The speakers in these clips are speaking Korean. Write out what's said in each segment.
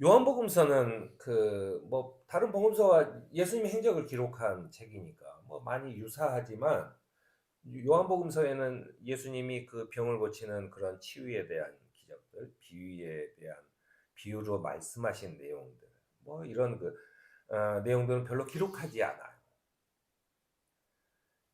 요한복음서는 다른 복음서와 예수님의 행적을 기록한 책이니까 많이 유사하지만 요한복음서에는 예수님이 그 병을 고치는 그런 치유에 대한 기적들, 비유에 대한 비유로 말씀하신 내용들, 이런 내용들은 별로 기록하지 않아요.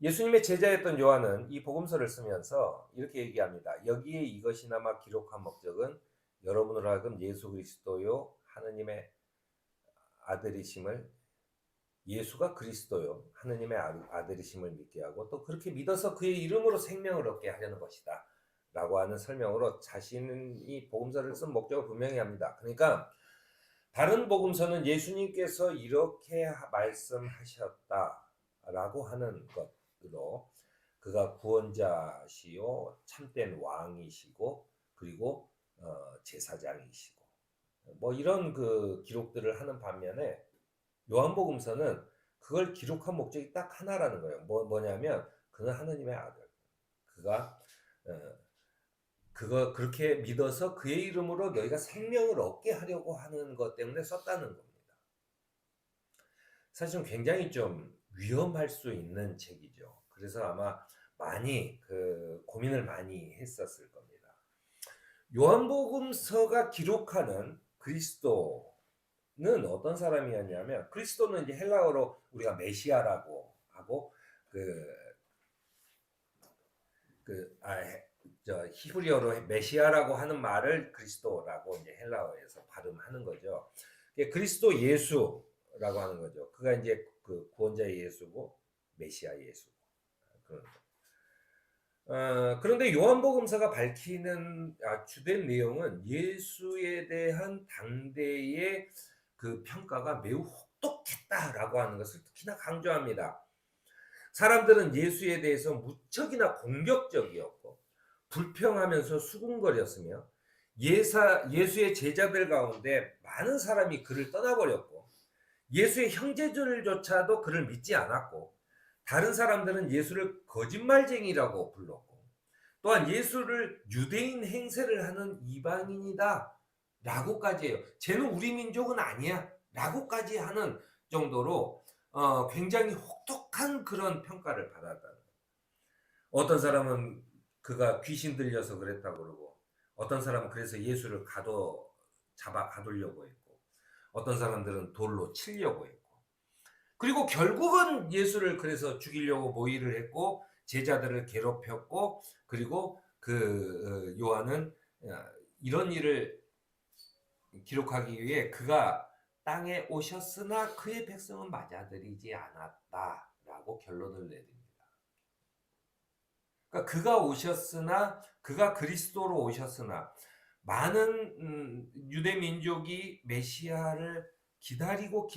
예수님의 제자였던 요한은 이 복음서를 쓰면서 이렇게 얘기합니다. 여기에 이것이나마 기록한 목적은 여러분으로 하여금 예수 그리스도요 하느님의 아들이심을, 예수가 그리스도요 하느님의 아들이심을 믿게 하고 또 그렇게 믿어서 그의 이름으로 생명을 얻게 하려는 것이다 라고 하는 설명으로 자신이 복음서를 쓴 목적을 분명히 합니다. 그러니까 다른 복음서는 예수님께서 이렇게 말씀하셨다라고 하는 것으로 그가 구원자시요 참된 왕이시고 그리고 제사장이시고 이런 기록들을 하는 반면에 요한복음서는 그걸 기록한 목적이 딱 하나라는 거예요. 뭐냐면 그는 하느님의 아들. 그가 그거 그렇게 믿어서 그의 이름으로 너희가 생명을 얻게 하려고 하는 것 때문에 썼다는 겁니다. 사실은 굉장히 좀 위험할 수 있는 책이죠. 그래서 아마 많이 고민을 많이 했었을 겁니다. 요한복음서가 기록하는 그리스도는 어떤 사람이었냐면, 그리스도는 이제 헬라어로 우리가 메시아라고 하고 히브리어로 메시아라고 하는 말을 그리스도라고 이제 헬라어에서 발음하는 거죠. 그리스도 예수라고 하는 거죠. 그가 이제 그 구원자의 예수고 메시아 예수고 그런 거. 그런데 요한복음서가 밝히는 주된 내용은 예수에 대한 당대의 그 평가가 매우 혹독했다라고 하는 것을 특히나 강조합니다. 사람들은 예수에 대해서 무척이나 공격적이었고 불평하면서 수군거렸으며 예수의 제자들 가운데 많은 사람이 그를 떠나버렸고 예수의 형제들조차도 그를 믿지 않았고 다른 사람들은 예수를 거짓말쟁이라고 불렀고 또한 예수를 유대인 행세를 하는 이방인이다 라고까지 해요. 쟤는 우리 민족은 아니야 라고까지 하는 정도로 굉장히 혹독한 그런 평가를 받았다는 거예요. 어떤 사람은 그가 귀신 들려서 그랬다고 그러고 어떤 사람은 그래서 예수를 잡아 가두려고 했고 어떤 사람들은 돌로 치려고 했고 그리고 결국은 예수를 그래서 죽이려고 모의를 했고 제자들을 괴롭혔고 그리고 요한은 이런 일을 기록하기 위해 그가 땅에 오셨으나 그의 백성은 맞아들이지 않았다라고 결론을 내립니다. 그러니까 그가 오셨으나 그가 그리스도로 오셨으나 많은 유대 민족이 메시아를 기다리던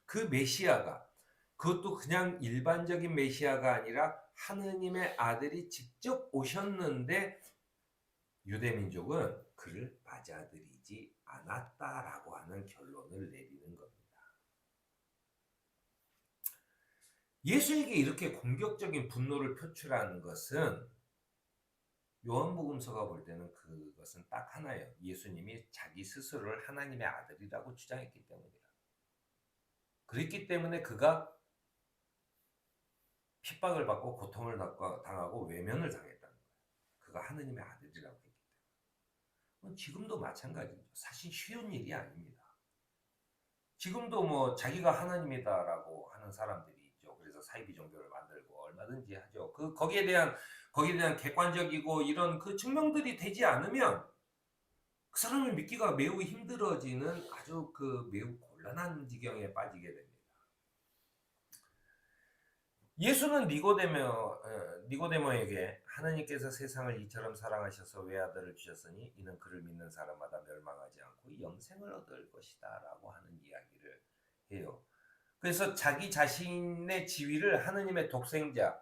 그 메시아가 그것도 그냥 일반적인 메시아가 아니라 하느님의 아들이 직접 오셨는데 유대 민족은 그를 맞아들이지 않았다라고 하는 결론을 내리는 겁니다. 예수에게 이렇게 공격적인 분노를 표출하는 것은 요한복음서가 볼 때는 그것은 딱 하나예요. 예수님이 자기 스스로를 하나님의 아들이라고 주장했기 때문이다. 그랬기 때문에 그가 핍박을 받고 고통을 당하고 외면을 당했다는 거예요. 그가 하느님의 아들이라고 했기 때문에. 지금도 마찬가지죠. 사실 쉬운 일이 아닙니다. 지금도 자기가 하나님이다라고 하는 사람들이 있죠. 그래서 사이비 종교를 만들고 얼마든지 하죠. 거기에 대한 객관적이고 이런 그 증명들이 되지 않으면 그 사람을 믿기가 매우 힘들어지는 아주 매우 곤란한 지경에 빠지게 됩니다. 예수는 니고데모에게 하나님께서 세상을 이처럼 사랑하셔서 외아들을 주셨으니 이는 그를 믿는 사람마다 멸망하지 않고 영생을 얻을 것이다라고 하는 이야기를 해요. 그래서 자기 자신의 지위를 하느님의 독생자,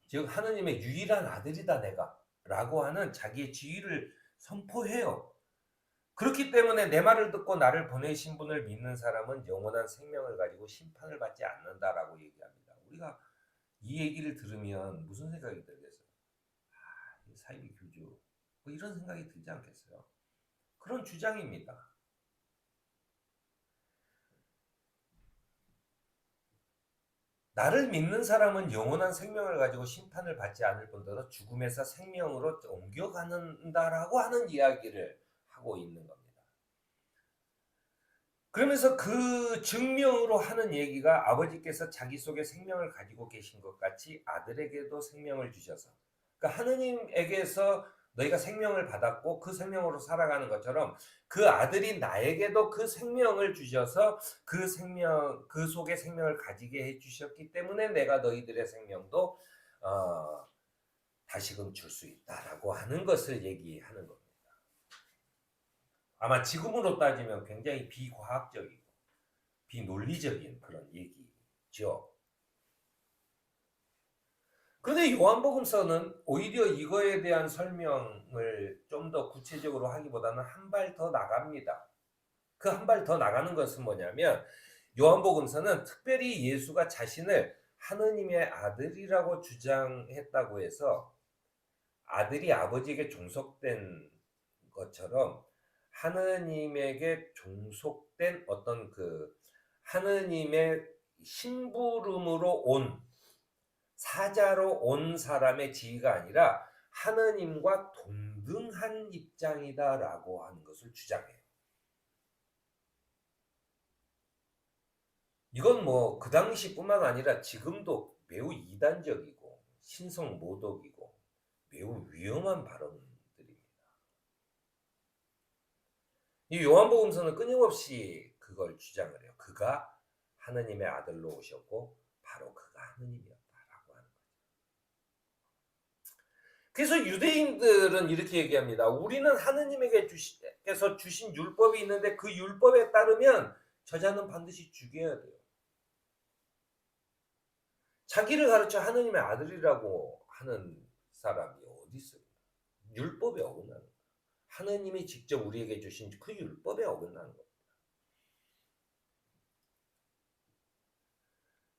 즉 하느님의 유일한 아들이다 내가 라고 하는 자기의 지위를 선포해요. 그렇기 때문에 내 말을 듣고 나를 보내신 분을 믿는 사람은 영원한 생명을 가지고 심판을 받지 않는다라고 얘기합니다. 우리가 이 얘기를 들으면 무슨 생각이 들겠어요? 사이비 교주 이런 생각이 들지 않겠어요? 그런 주장입니다. 나를 믿는 사람은 영원한 생명을 가지고 심판을 받지 않을 뿐더러 죽음에서 생명으로 옮겨가는다라고 하는 이야기를 하고 있는 겁니다. 그러면서 그 증명으로 하는 얘기가 아버지께서 자기 속에 생명을 가지고 계신 것 같이 아들에게도 생명을 주셔서, 그러니까 하느님에게서 너희가 생명을 받았고 그 생명으로 살아가는 것처럼 그 아들이 나에게도 그 생명을 주셔서 그 생명, 그 속에 생명을 가지게 해주셨기 때문에 내가 너희들의 생명도 다시금 줄 수 있다라고 하는 것을 얘기하는 겁니다. 아마 지금으로 따지면 굉장히 비과학적이고 비논리적인 그런 얘기죠. 그런데 요한복음서는 오히려 이거에 대한 설명을 좀 더 구체적으로 하기보다는 한 발 더 나갑니다. 그 한 발 더 나가는 것은 뭐냐면 요한복음서는 특별히 예수가 자신을 하느님의 아들이라고 주장했다고 해서 아들이 아버지에게 종속된 것처럼 하느님에게 종속된 어떤 그 하느님의 심부름으로 온 사자로 온 사람의 지위가 아니라 하느님과 동등한 입장이다라고 하는 것을 주장해요. 이건 뭐 그 당시뿐만 아니라 지금도 매우 이단적이고 신성모독이고 매우 위험한 발언들입니다. 이 요한복음서는 끊임없이 그걸 주장을 해요. 그가 하느님의 아들로 오셨고 바로 그가 하느님이었다라고 하는 거죠. 그래서 유대인들은 이렇게 얘기합니다. 우리는 하느님에게서 주신 율법이 있는데 그 율법에 따르면 저자는 반드시 죽여야 돼요. 자기를 가르쳐 하느님의 아들이라고 하는 사람이 어디 있어요? 율법에 어긋나는 거예요. 하느님이 직접 우리에게 주신 그 율법에 어긋나는 겁니다.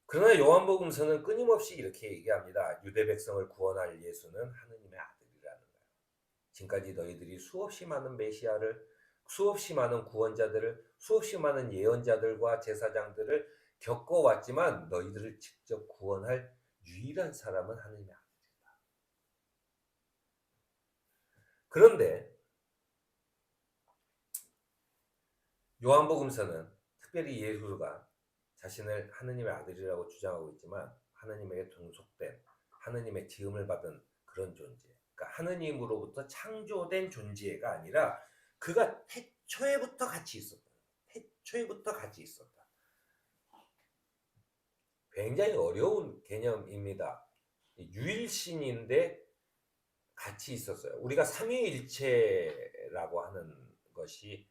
그러나 요한복음서는 끊임없이 이렇게 얘기합니다. 유대 백성을 구원할 예수는 하느님의 아들이라는 거예요. 지금까지 너희들이 수없이 많은 메시아를, 수없이 많은 구원자들을, 수없이 많은 예언자들과 제사장들을 겪어왔지만 너희들을 직접 구원할 유일한 사람은 하느님의 아들이다. 그런데 요한복음서는 특별히 예수가 자신을 하느님의 아들이라고 주장하고 있지만 하느님에게 종속된 하느님의 지음을 받은 그런 존재, 그러니까 하느님으로부터 창조된 존재가 아니라 그가 태초에부터 같이 있었다. 태초에부터 같이 있었다. 굉장히 어려운 개념입니다. 유일신인데 같이 있었어요. 우리가 삼위일체라고 하는 것이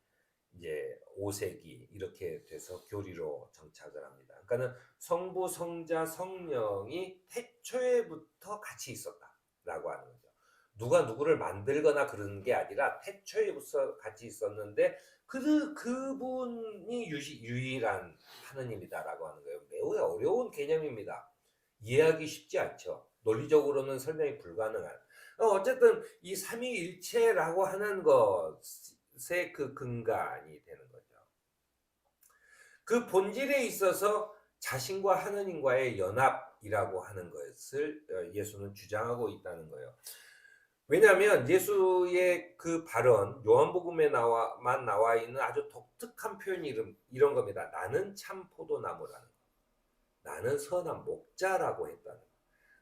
이제 5세기 이렇게 돼서 교리로 정착을 합니다. 그러니까는 성부, 성자, 성령이 태초에부터 같이 있었다라고 하는 거죠. 누가 누구를 만들거나 그런 게 아니라 태초에부터 같이 있었는데 그분이 유일한 하느님이다라고 하는 거예요. 매우 어려운 개념입니다. 이해하기 쉽지 않죠. 논리적으로는 설명이 불가능한. 어쨌든 이 삼위일체라고 하는 것의 그 근간이 되는 거죠. 그 본질에 있어서 자신과 하느님과의 연합이라고 하는 것을 예수는 주장하고 있다는 거예요. 왜냐하면 예수의 그 발언, 요한복음에 나와 있는 아주 독특한 표현이 이런 겁니다. 나는 참 포도나무라는 거. 나는 선한 목자라고 했다는 거.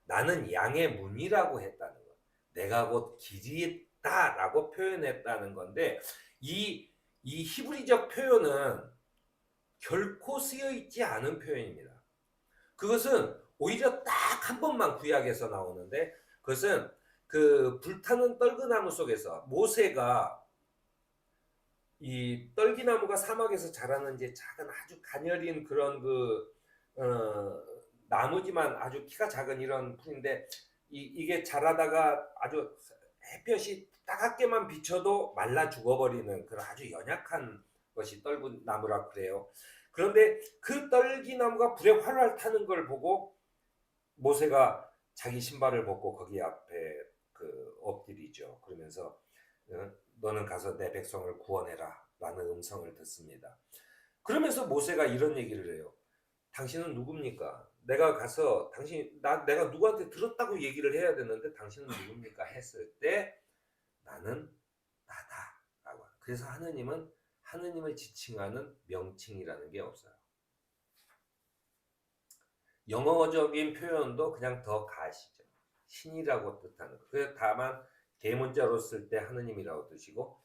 나는 양의 문이라고 했다는 거. 내가 곧 길이다라고 표현했다는 건데 이 히브리적 표현은 결코 쓰여 있지 않은 표현입니다. 그것은 오히려 딱 한 번만 구약에서 나오는데 그것은 그 불타는 떨그나무 속에서 모세가 이 떨기나무가 사막에서 자라는 이제 작은 아주 가녀린 그런 나무지만 아주 키가 작은 이런 풀인데 이게 자라다가 아주 햇볕이 따갑게만 비춰도 말라 죽어버리는 그런 아주 연약한 것이 떨기나무라고 그래요. 그런데 그 떨기나무가 불에 활활 타는 걸 보고 모세가 자기 신발을 벗고 거기 앞에 그 엎드리죠. 그러면서 너는 가서 내 백성을 구원해라 라는 음성을 듣습니다. 그러면서 모세가 이런 얘기를 해요. 당신은 누굽니까? 내가 가서 내가 누구한테 들었다고 얘기를 해야 되는데 당신은 누굽니까? 했을 때 나는 나다라고. 그래서 하느님은 하느님을 지칭하는 명칭이라는 게 없어요. 영어적인 표현도 그냥 더 가시죠. 신이라고 뜻하는 거. 그래서 다만 대문자로 쓸 때 하느님이라고 뜻이고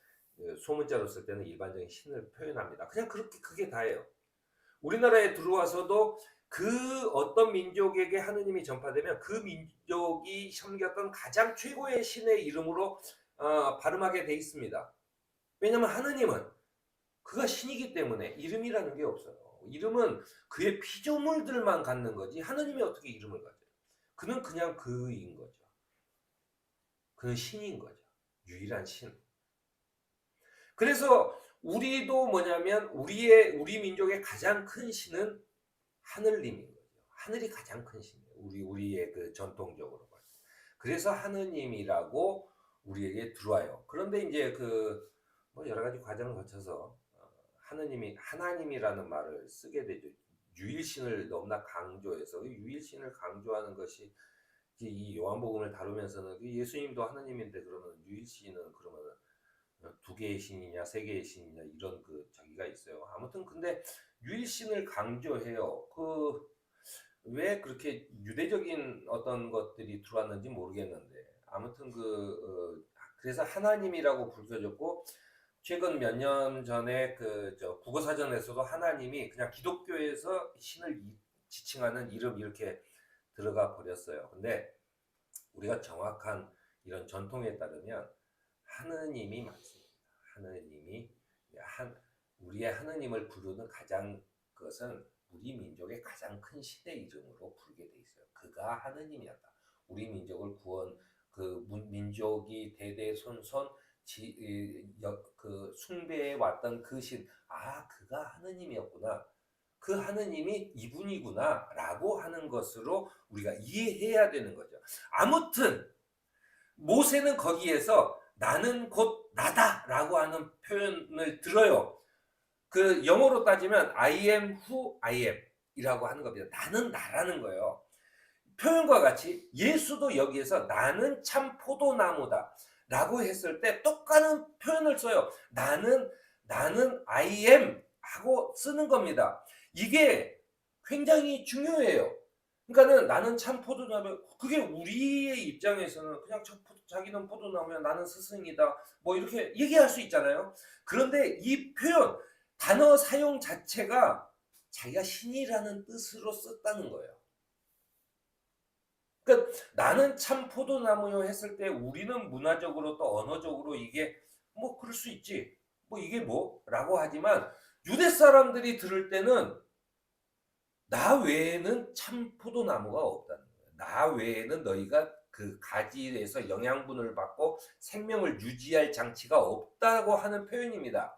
소문자로 쓸 때는 일반적인 신을 표현합니다. 그냥 그렇게 그게 다예요. 우리나라에 들어와서도 그 어떤 민족에게 하느님이 전파되면 그 민족이 섬겼던 가장 최고의 신의 이름으로 발음하게 돼 있습니다. 왜냐하면 하느님은 그가 신이기 때문에 이름이라는 게 없어요. 이름은 그의 피조물들만 갖는 거지 하느님이 어떻게 이름을 가져요? 그는 그냥 그인 거죠. 그는 신인 거죠. 유일한 신. 그래서 우리도 뭐냐면 우리 민족의 가장 큰 신은 하늘님인 거죠. 하늘이 가장 큰 신이에요. 우리의 그 전통적으로 봐요. 그래서 하느님이라고 우리에게 들어와요. 그런데 이제 뭐 여러 가지 과정을 거쳐서 하나님이라는 말을 쓰게 되죠. 유일신을 너무나 강조해서 유일신을 강조하는 것이 이 요한복음을 다루면서는 예수님도 하나님인데 그러면 유일신은 그러면 두 개의 신이냐 세 개의 신이냐 이런 저기가 있어요. 아무튼 근데 유일신을 강조해요. 왜 그렇게 유대적인 어떤 것들이 들어왔는지 모르겠는데 아무튼 그래서 하나님이라고 불려졌고 최근 몇 년 전에 국어사전에서도 하나님이 그냥 기독교에서 신을 지칭하는 이름 이렇게 들어가 버렸어요. 근데 우리가 정확한 이런 전통에 따르면 하느님이 맞습니다. 하느님이 우리의 하느님을 부르는 가장 그것은 우리 민족의 가장 큰 신의 이름으로 부르게 돼 있어요. 그가 하느님이었다. 우리 민족을 민족이 대대손손 숭배해 왔던 그 신, 그가 하느님이었구나. 그 하느님이 이분이구나 라고 하는 것으로 우리가 이해해야 되는 거죠. 아무튼 모세는 거기에서 나는 곧 나다 라고 하는 표현을 들어요. 영어로 따지면 I am who I am 이라고 하는 겁니다. 나는 나라는 거예요. 표현과 같이 예수도 여기에서 나는 참 포도나무다 라고 했을 때 똑같은 표현을 써요. 나는 I am 하고 쓰는 겁니다. 이게 굉장히 중요해요. 그러니까는 나는 참 포도나무, 그게 우리의 입장에서는 그냥 자기는 포도나무야, 나는 스승이다, 뭐 이렇게 얘기할 수 있잖아요. 그런데 이 표현, 단어 사용 자체가 자기가 신이라는 뜻으로 썼다는 거예요. 그러니까 나는 참 포도나무요 했을 때 우리는 문화적으로 또 언어적으로 이게 뭐 그럴 수 있지, 뭐 이게 뭐라고 하지만 유대 사람들이 들을 때는 나 외에는 참 포도나무가 없다는 거예요. 나 외에는 너희가 그 가지에서 영양분을 받고 생명을 유지할 장치가 없다고 하는 표현입니다.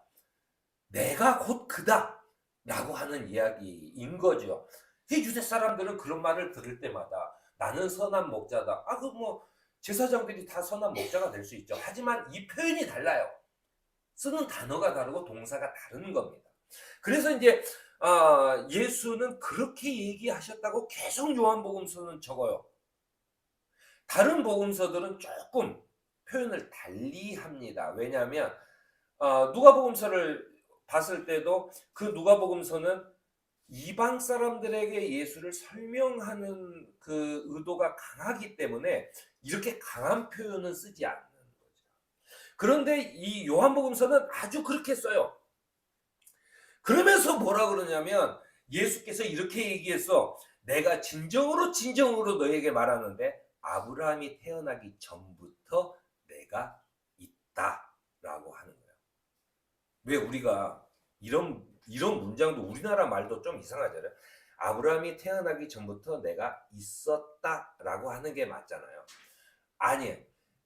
내가 곧 그다 라고 하는 이야기인 거죠. 유대 사람들은 그런 말을 들을 때마다 나는 선한 목자다. 제사장들이 다 선한 목자가 될 수 있죠. 하지만 이 표현이 달라요. 쓰는 단어가 다르고 동사가 다른 겁니다. 그래서 이제 예수는 그렇게 얘기하셨다고 계속 요한복음서는 적어요. 다른 복음서들은 조금 표현을 달리 합니다. 왜냐하면 누가복음서를 봤을 때도 그 누가복음서는 이방 사람들에게 예수를 설명하는 그 의도가 강하기 때문에 이렇게 강한 표현은 쓰지 않는 거죠. 그런데 이 요한복음서는 아주 그렇게 써요. 그러면서 뭐라 그러냐면 예수께서 이렇게 얘기했어. 내가 진정으로 너에게 말하는데 아브라함이 태어나기 전부터 내가 있다라고 하는 거예요. 왜 우리가 이런 문장도 우리나라 말도 좀 이상하잖아요. 아브라함이 태어나기 전부터 내가 있었다라고 하는 게 맞잖아요. 아니에요.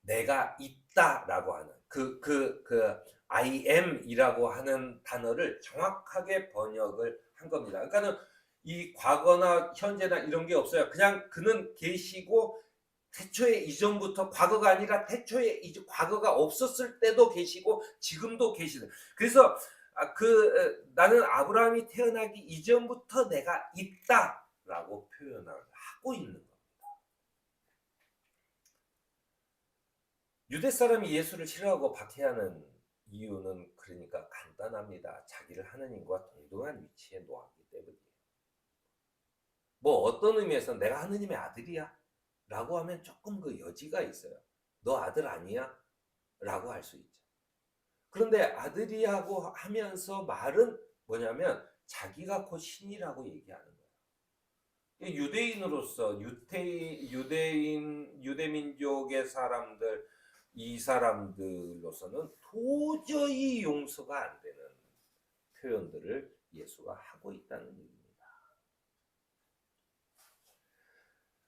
내가 있다라고 하는 I am이라고 하는 단어를 정확하게 번역을 한 겁니다. 그러니까는 이 과거나 현재나 이런 게 없어요. 그냥 그는 계시고 태초에 이전부터 과거가 아니라 태초에 과거가 없었을 때도 계시고 지금도 계시는. 그래서 나는 아브라함이 태어나기 이전부터 내가 있다라고 표현을 하고 있는 겁니다. 유대 사람이 예수를 싫어하고 박해하는 이유는 그러니까 간단합니다. 자기를 하느님과 동등한 위치에 놓았기 때문이에요. 뭐 어떤 의미에서 내가 하느님의 아들이야? 라고 하면 조금 그 여지가 있어요. 너 아들 아니야? 라고 할 수 있죠. 그런데 아들이라고 하면서 말은 뭐냐면 자기가 곧 신이라고 얘기하는 거예요. 유대인으로서 유대민족의 사람들, 이 사람들로서는 도저히 용서가 안 되는 표현들을 예수가 하고 있다는 얘기입니다.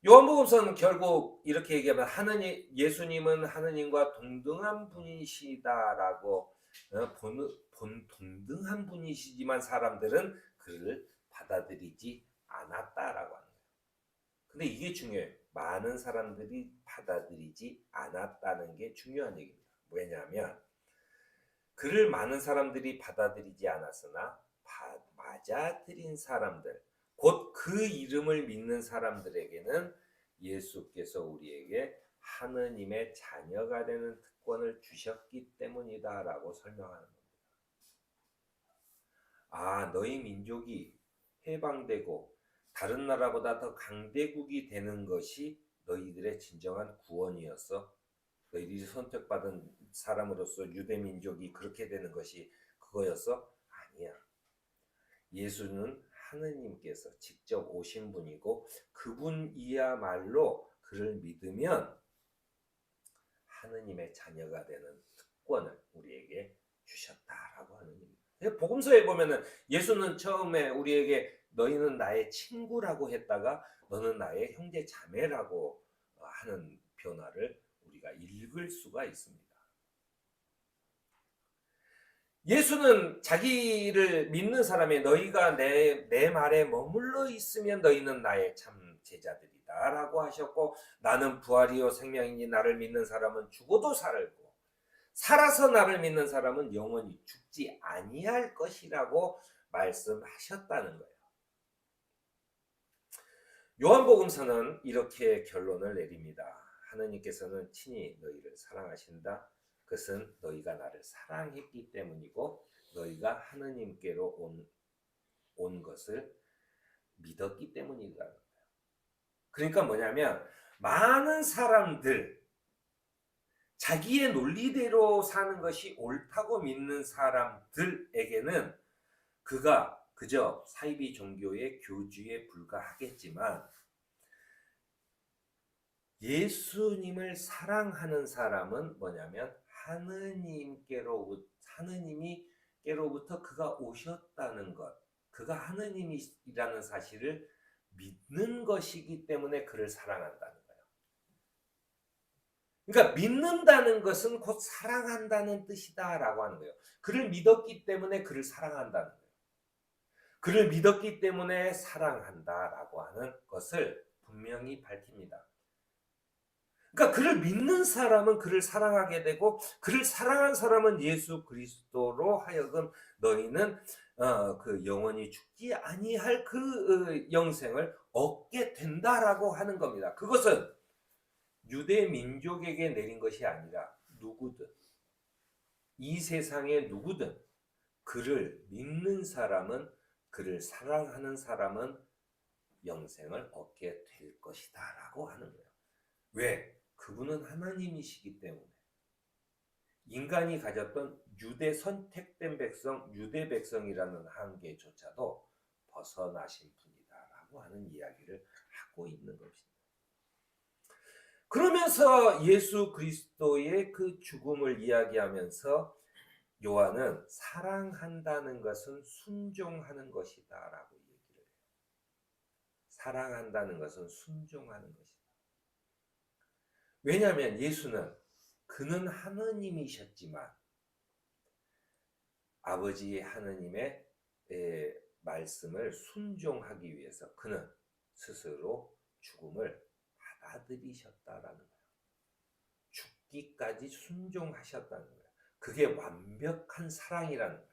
요한복음서는 결국 이렇게 얘기하면 예수님은 하느님과 동등한 분이시다라고 동등한 분이시지만 사람들은 그를 받아들이지 않았다라고 하는 거예요. 근데 이게 중요해요. 많은 사람들이 받아들이지 않았다는 게 중요한 얘기입니다. 왜냐하면 그를 많은 사람들이 받아들이지 않았으나 맞아들인 사람들, 곧 그 이름을 믿는 사람들에게는 예수께서 우리에게 하느님의 자녀가 되는 특권을 주셨기 때문이다라고 설명하는 겁니다. 너희 민족이 해방되고 다른 나라보다 더 강대국이 되는 것이 너희들의 진정한 구원이었어. 너희들이 선택받은 사람으로서 유대민족이 그렇게 되는 것이 그거였어? 아니야. 예수는 하느님께서 직접 오신 분이고 그분이야말로 그를 믿으면 하느님의 자녀가 되는 특권을 우리에게 주셨다라고 하는 얘기입니다. 복음서에 보면은 예수는 처음에 우리에게 너희는 나의 친구라고 했다가 너는 나의 형제 자매라고 하는 변화를 우리가 읽을 수가 있습니다. 예수는 자기를 믿는 사람이 너희가 내 말에 머물러 있으면 너희는 나의 참 제자들이다 라고 하셨고, 나는 부활이요 생명이니 나를 믿는 사람은 죽어도 살고 살아서 나를 믿는 사람은 영원히 죽지 아니할 것이라고 말씀하셨다는 거예요. 요한복음서는 이렇게 결론을 내립니다. 하느님께서는 친히 너희를 사랑하신다. 그것은 너희가 나를 사랑했기 때문이고 너희가 하느님께로 온 것을 믿었기 때문이라는 거예요. 그러니까 뭐냐면 많은 사람들, 자기의 논리대로 사는 것이 옳다고 믿는 사람들에게는 그가 그저 사이비 종교의 교주에 불과하겠지만 예수님을 사랑하는 사람은 뭐냐면 하느님께로부터 그가 오셨다는 것, 그가 하느님이라는 사실을 믿는 것이기 때문에 그를 사랑한다는 거예요. 그러니까 믿는다는 것은 곧 사랑한다는 뜻이다라고 하는 거예요. 그를 믿었기 때문에 그를 사랑한다는 거예요. 그를 믿었기 때문에 사랑한다라고 하는 것을 분명히 밝힙니다. 그러니까 그를 믿는 사람은 그를 사랑하게 되고 그를 사랑한 사람은 예수 그리스도로 하여금 너희는 그 영원히 죽지 아니할 그 영생을 얻게 된다라고 하는 겁니다. 그것은 유대 민족에게 내린 것이 아니라 누구든 이 세상의 누구든 그를 믿는 사람은, 그를 사랑하는 사람은 영생을 얻게 될 것이다 라고 하는 거예요. 왜? 그분은 하나님이시기 때문에. 인간이 가졌던 유대 선택된 백성, 유대 백성이라는 한계조차도 벗어나신 분이다라고 하는 이야기를 하고 있는 것입니다. 그러면서 예수 그리스도의 그 죽음을 이야기하면서 요한은 사랑한다는 것은 순종하는 것이다라고 얘기를 해요. 사랑한다는 것은 순종하는 것이다. 왜냐하면 예수는 그는 하느님이셨지만 아버지 하느님의 말씀을 순종하기 위해서 그는 스스로 죽음을 받아들이셨다라는 거예요. 죽기까지 순종하셨다는 거예요. 그게 완벽한 사랑이라는 거예요.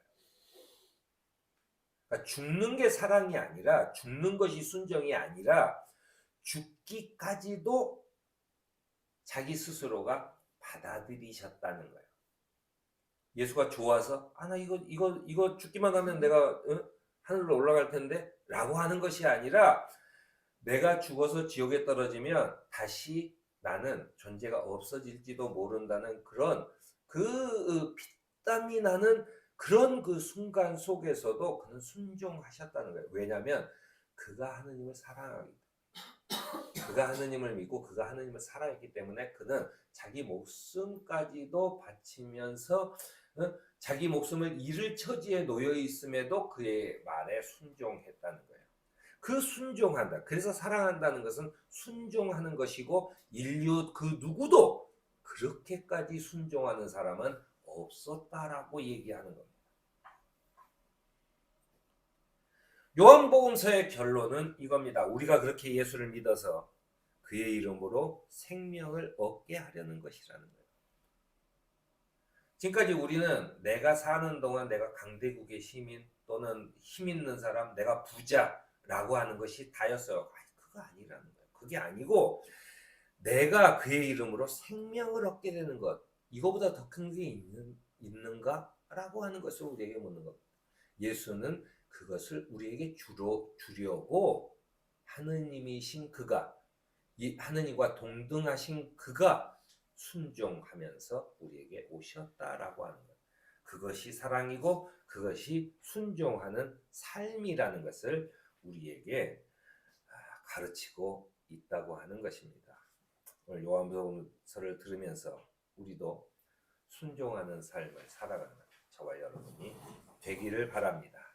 그러니까 죽는 게 사랑이 아니라, 죽는 것이 순종이 아니라 죽기까지도 자기 스스로가 받아들이셨다는 거예요. 예수가 좋아서 나 이거 죽기만 하면 내가 하늘로 올라갈 텐데 라고 하는 것이 아니라, 내가 죽어서 지옥에 떨어지면 다시 나는 존재가 없어질지도 모른다는 그런 피땀이 나는 그런 그 순간 속에서도 그는 순종하셨다는 거예요. 왜냐하면 그가 하느님을 사랑하기 때문에, 그가 하느님을 믿고 그가 하느님을 사랑했기 때문에 그는 자기 목숨까지도 바치면서 자기 목숨을 잃을 처지에 놓여 있음에도 그의 말에 순종했다는 거예요. 그 순종한다. 그래서 사랑한다는 것은 순종하는 것이고, 인류 그 누구도 그렇게까지 순종하는 사람은 없었다라고 얘기하는 겁니다. 요한복음서의 결론은 이겁니다. 우리가 그렇게 예수를 믿어서 그의 이름으로 생명을 얻게 하려는 것이라는 거예요. 지금까지 우리는 내가 사는 동안 내가 강대국의 시민 또는 힘 있는 사람, 내가 부자라고 하는 것이 다였어요. 그거 아니라는 거예요. 그게 아니고 내가 그의 이름으로 생명을 얻게 되는 것, 이거보다 더 큰 게 있는가라고 하는 것을 우리에게 묻는 겁니다. 예수는 그것을 우리에게 주려고 하느님이신 그가, 이 하느님과 동등하신 그가 순종하면서 우리에게 오셨다라고 하는 것. 그것이 사랑이고 그것이 순종하는 삶이라는 것을 우리에게 가르치고 있다고 하는 것입니다. 오늘 요한복음서를 들으면서 우리도 순종하는 삶을 살아가는 저와 여러분이 되기를 바랍니다.